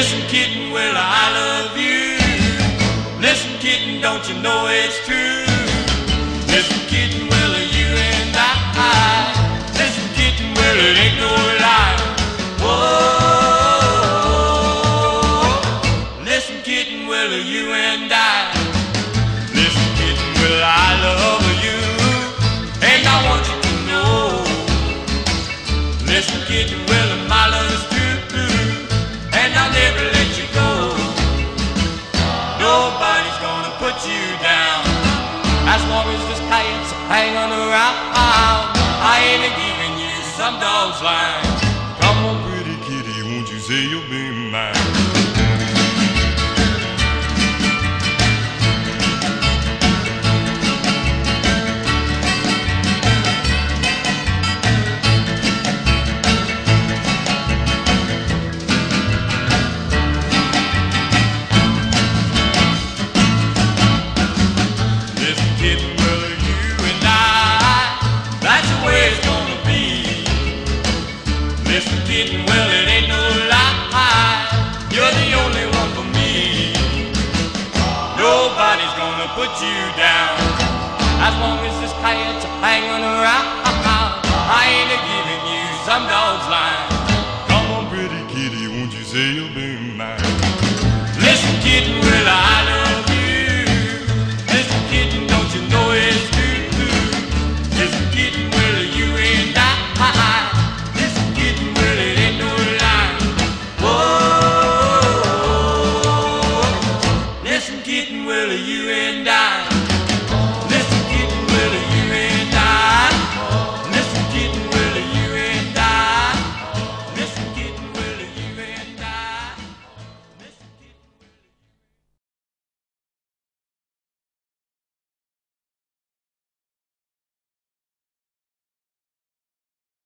Listen, kitten, well, I love you. Listen, kitten, don't you know it's true? Listen, kitten, well, you and I. Listen, kitten, well, it ain't no lie. Whoa. Listen, kitten, well, you and I. Listen, kitten, well, I love you, and I want you to know. Listen, kitten, well, my love is true, and I'll never let you go. Nobody's gonna put you down as long as this kite's hanging around. I ain't giving you some dog's line. Come on, pretty kitty, won't you say you'll be mine? Listen, kitten, well, it ain't no lie. You're the only one for me. Nobody's gonna put you down as long as this kite's hanging around. I ain't giving you some dog's line. Come on, pretty kitty, won't you say you'll be mine? Listen, kitten, well, I